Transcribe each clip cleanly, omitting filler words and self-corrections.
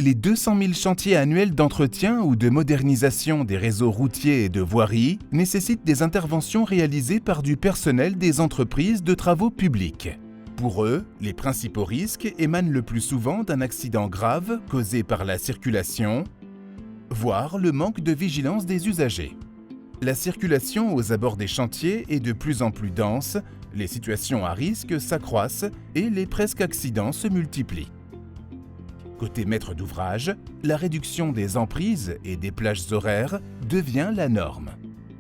Les 200 000 chantiers annuels d'entretien ou de modernisation des réseaux routiers et de voirie nécessitent des interventions réalisées par du personnel des entreprises de travaux publics. Pour eux, les principaux risques émanent le plus souvent d'un accident grave causé par la circulation, voire le manque de vigilance des usagers. La circulation aux abords des chantiers est de plus en plus dense, les situations à risque s'accroissent et les presque accidents se multiplient. Côté maître d'ouvrage, la réduction des emprises et des plages horaires devient la norme.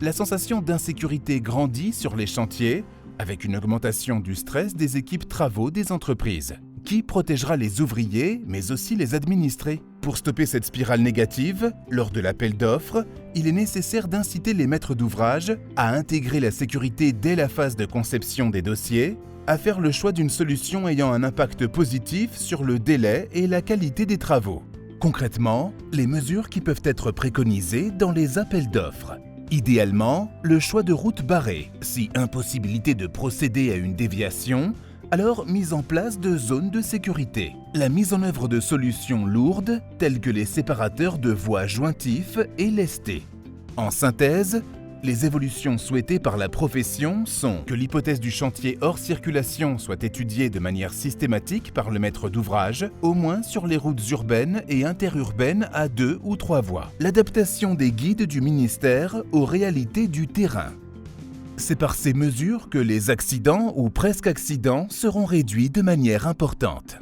La sensation d'insécurité grandit sur les chantiers, avec une augmentation du stress des équipes travaux des entreprises. Qui protégera les ouvriers, mais aussi les administrés? Pour stopper cette spirale négative, lors de l'appel d'offres, il est nécessaire d'inciter les maîtres d'ouvrage à intégrer la sécurité dès la phase de conception des dossiers, à faire le choix d'une solution ayant un impact positif sur le délai et la qualité des travaux. Concrètement, les mesures qui peuvent être préconisées dans les appels d'offres. Idéalement, le choix de routes barrées. Si impossibilité de procéder à une déviation, alors mise en place de zones de sécurité. La mise en œuvre de solutions lourdes, telles que les séparateurs de voies jointifs et lestés. En synthèse, les évolutions souhaitées par la profession sont que l'hypothèse du chantier hors circulation soit étudiée de manière systématique par le maître d'ouvrage, au moins sur les routes urbaines et interurbaines à 2 ou 3 voies. L'adaptation des guides du ministère aux réalités du terrain. C'est par ces mesures que les accidents ou presque accidents seront réduits de manière importante.